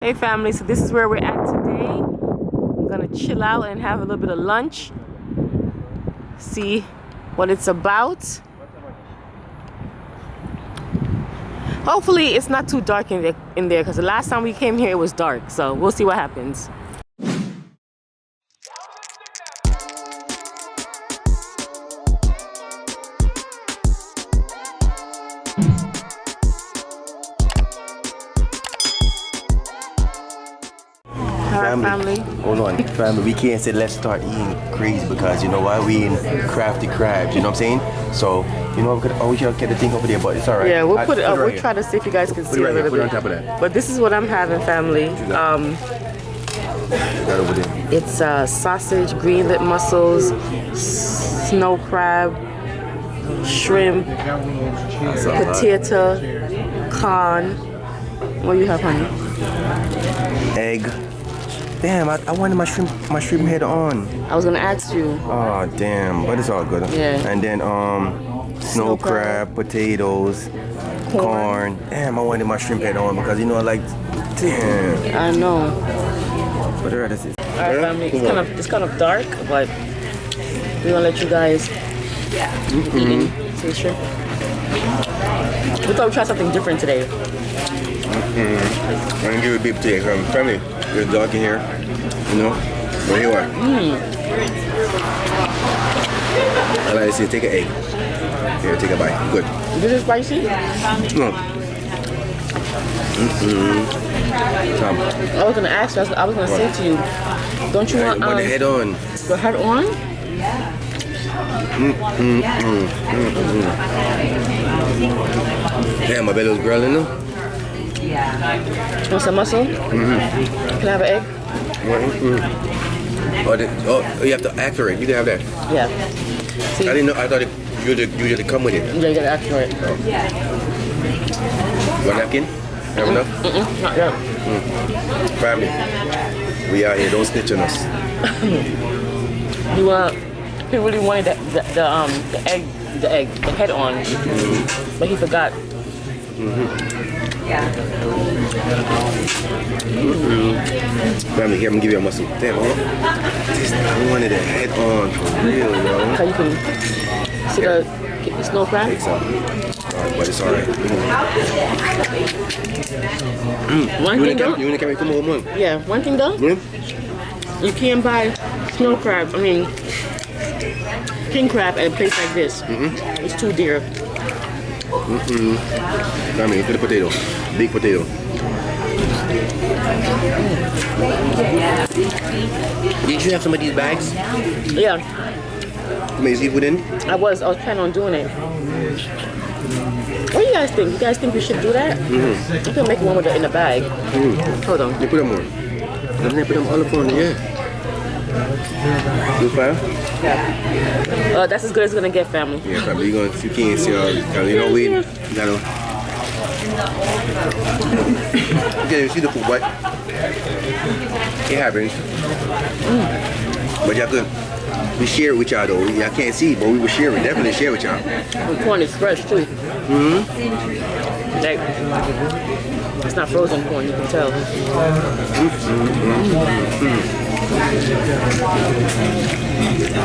Hey family, so this is where we're at today. I'm gonna chill out and have a little bit of lunch, see what it's about. Hopefully it's not too dark in there because the last time we came here it was dark, so we'll see what happens. Family. Hold on, family. We can't say let's start eating crazy because you know why? We eating crafty crabs. You know what I'm saying? So you know we could always get the thing over there, but it's all right. Yeah, we'll put it up. We'll try to see if you guys can see it a little bit. Put it on top of that. But this is what I'm having, family. That over there. It's sausage, green lip mussels, snow crab, shrimp, potato, corn. What do you have, honey? Egg. Damn, I wanted my shrimp head on. I was gonna ask you. Oh damn, but it's all good. Yeah. And then snow crab, potatoes, corn. Damn, I wanted my shrimp head on because you know like damn. I know. But the rest is. Alright, family. It's kind of dark, but we're gonna let you guys eat the shrimp. We thought we'd try something different today. I'm gonna give you a big take from family. It's dark in here, you know. But here you are. I like to say, take an egg. Here, take a bite. Good. Is it spicy? No. I was gonna ask you. I was gonna say to you, don't you want the head on? The head on? Damn, my belly was growling though. Want some mussel? Can I have an egg? Oh, you have to actor it. You can have that. Yeah. See? I didn't know. I thought you had to come with it. Yeah, you gotta act for it. Oh. One napkin? Have enough? Not yet. Family, we are here. Don't snitch on us. He really wanted the head on, but he forgot. Family, here, I'm gonna give you a muscle. Damn, I wanted the head on for real, yo. How you can see the snow crab? Take some. But it's alright. One thing though? You wanna carry? Come on. Yeah, one thing though? You can't buy snow crab, king crab at a place like this. It's too dear. Family, look at the potato. Big potato. Did you have some of these bags? Yeah. May see within? I was planning on doing it. What do you guys think? You guys think we should do that? You can make one with it in a bag. Hold on. You put them on. Put them all up on, yeah. Good fire? Yeah. That's as good as it's gonna get, family. Yeah, family. You can't see all, you know, we gotta. You can't even see the food, but it happens. But you have to. We share it with y'all though. I can't see, but we will share it. Definitely share with y'all. The corn is fresh too. Like, it's not frozen corn, you can tell.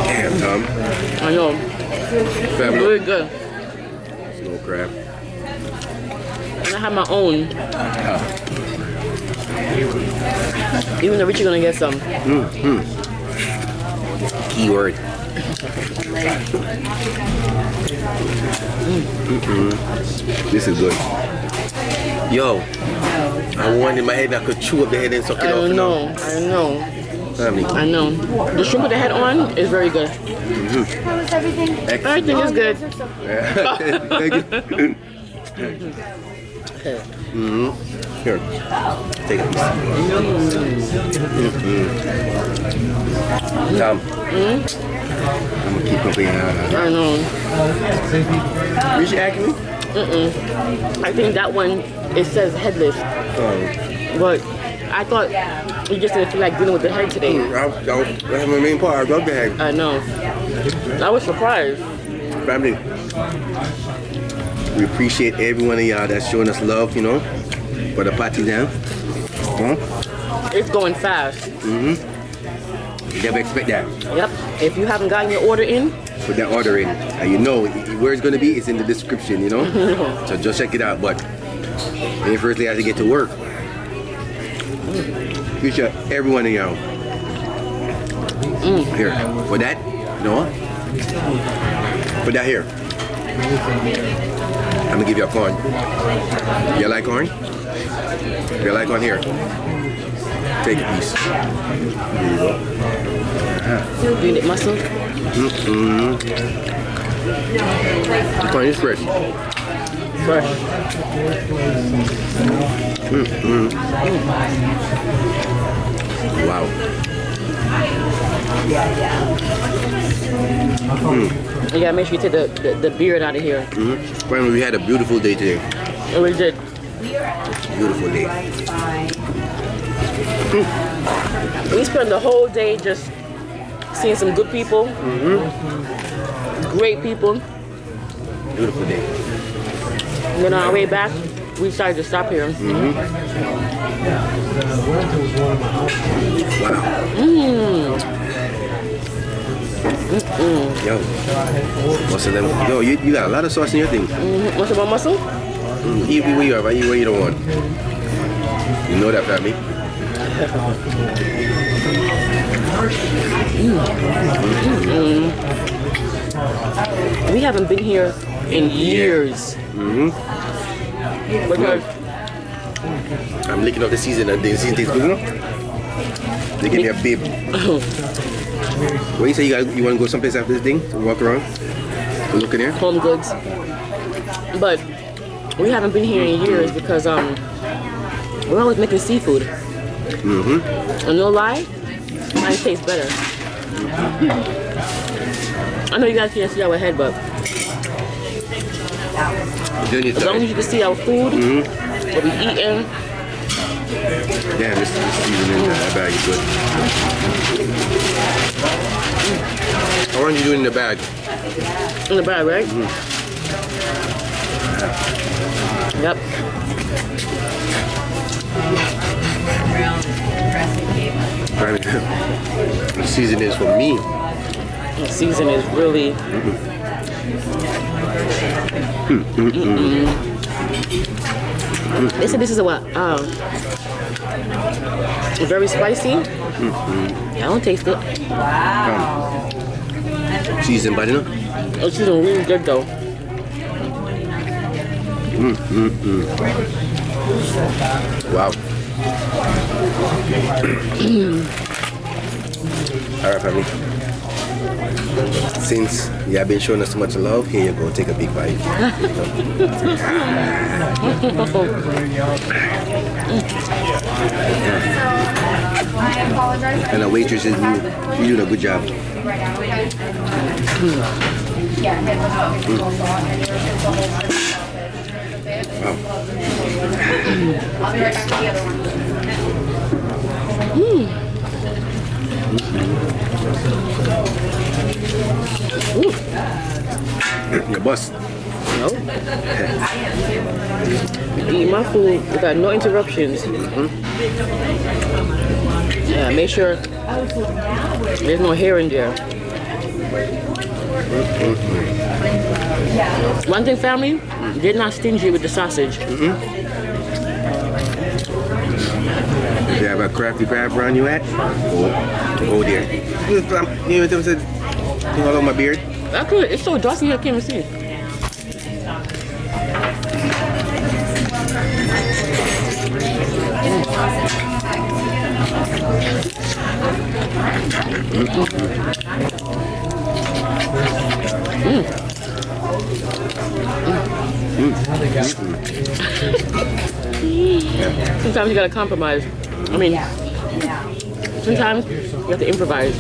Damn, Tom. I know. Family. Really good. Snow crab. And I have my own. Even the rich are gonna get some. Keyword. This is good. Yo, I wanted my head. I could chew up the head and suck it off. I know. Family. I know. The shrimp with the head on is very good. How was everything? Everything is good. Here, take a piece. Tom, I'm gonna keep up here. I know. You should ask me? I think that one, it says headless. But I thought you just didn't feel like dealing with the head today. That's my main part. I love the head. I know. I was surprised. Family, we appreciate every one of y'all that's showing us love, you know, for the party now. It's going fast. You never expect that. Yep. If you haven't gotten your order in, Put that order in. And you know where it's gonna be, it's in the description, you know? So just check it out. But when you first have to get to work, feature everyone in your Here. For that? No? Put that here. I'm gonna give you a corn. You like corn? You like corn here? Take a piece. Here you go. unit muscle. The corn is fresh. Fresh. Wow. You gotta make sure you take the beard out of here. Finally, we had a beautiful day today. And we did. Beautiful day. We spent the whole day just seeing some good people. Great people. Beautiful day. And then on our way back, we decided to stop here. Wow. Yo. What's them? Yo, you got a lot of sauce in your thing. What's about muscle? Eat what you have, I eat what you don't want. You know that, family. We haven't been here in years. Because I'm licking up the season and the season tastes good, you know? They give me a bib. What you say you want to go someplace after this thing? To walk around? To look in here? home goods. But we haven't been here in years because we're always making seafood. And no lie, mine tastes better. I know you guys can't see our head, but as long as you can see our food, what we eating. Damn, this seasoning in that bag is good. How long are you doing in the bag? In the bag, right? Yep. The season is for me. The season is really. They said this is a what? Very spicy. I don't taste it. Seasoned, but you know? It's just really good though. Wow. Alright, family. Since you have been showing us so much love, here you go, take a big bite. And the waitress is you doing a good job. Wow. Your boss. No. Eat my food without no interruptions. Yeah, make sure there's no hair in there. One thing, family, they're not stingy with the sausage. If you have a crafty crab around you at, go there. You know what I said? All over my beard. I could. It's so dusty I can't even see. Sometimes you gotta compromise. I mean, sometimes you have to improvise.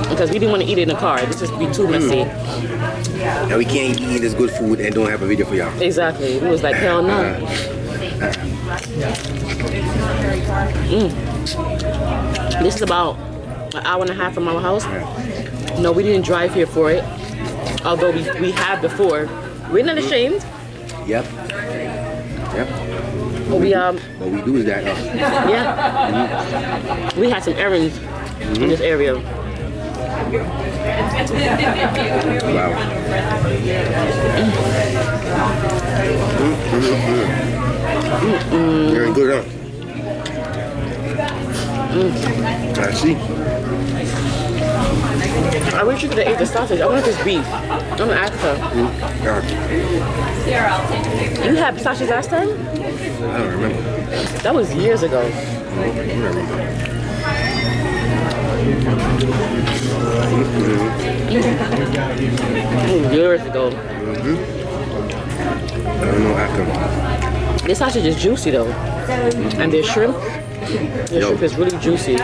Because we didn't want to eat it in the car. This just be too messy. And we can't eat this good food and don't have a video for y'all. Exactly. It was like, hell no. This is about an hour and a half from our house. No, we didn't drive here for it. Although we have before. We're not ashamed. Yep. What we do is that. Yeah. We had some errands in this area. Wow. Very good, huh? I see. I wish you could have ate the sausage. I want this beef. I'm gonna ask her. You had sausage last time? I don't remember. That was years ago. Years ago. I don't know after. This sausage is juicy though. And their shrimp. The shrimp is really juicy.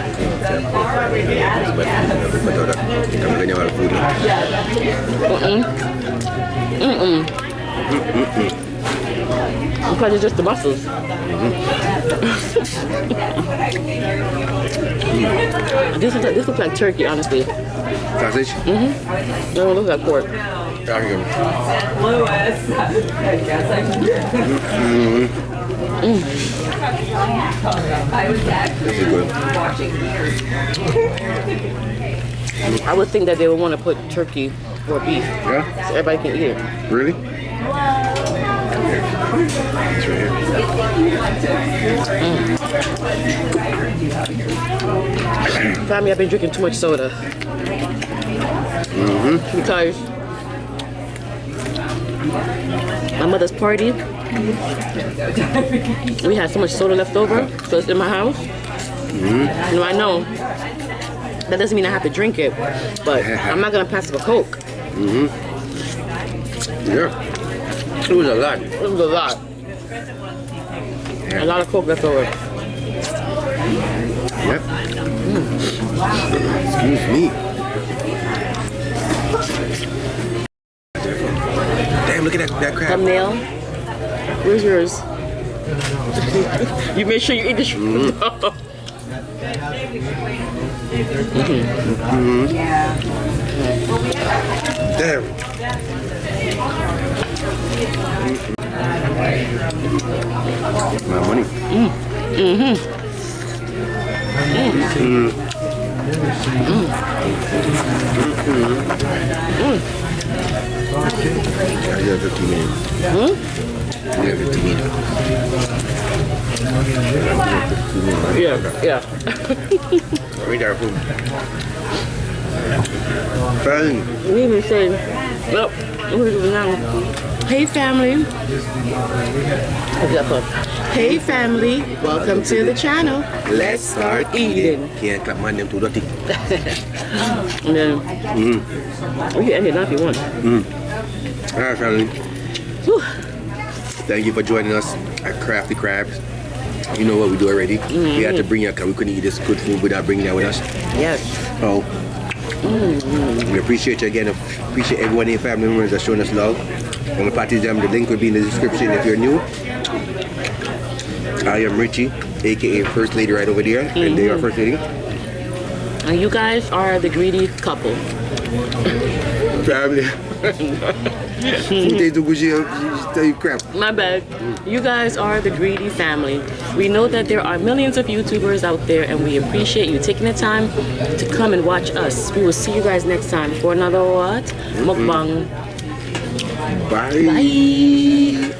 Because it's just the mussels. This looks like turkey, honestly. Sausage? It don't look like pork. This is good. I would think that they would want to put turkey or beef. Yeah? So everybody can eat it. Really? It's right here. Family, I've been drinking too much soda. Because my mother's party, we had so much soda left over, so it's in my house. No, I know that doesn't mean I have to drink it, but I'm not gonna pass up a Coke. Yeah. It was a lot. It was a lot. A lot of Coke left over. Yep. Excuse me. Damn, look at that crab. Thumbnail. Where's yours? You make sure you eat the shrimp. Damn. My money. I got 15 minutes. I got 15 minutes. Yeah. Read our food. Fine. We even say, well, what do we do now? Hey family. Hey family, welcome to the channel. Let's start eating. Can't clap my name too dirty. And then we can end it now if you want. Alright, family. Whew. Thank you for joining us at Crafty Crabs. You know what we do already. We had to bring you because we couldn't eat this good food without bringing that with us. Yes. So, we appreciate you again. Appreciate everyone in your family members that showing us love. On the party jam, the link will be in the description if you're new. I am Richie, aka First Lady right over there, and they are First Lady. And you guys are the greedy couple. Family. Tell you crap. My bad. You guys are the greedy family. We know that there are millions of YouTubers out there, and we appreciate you taking the time to come and watch us. We will see you guys next time for another what? Mukbang. Bye. Bye.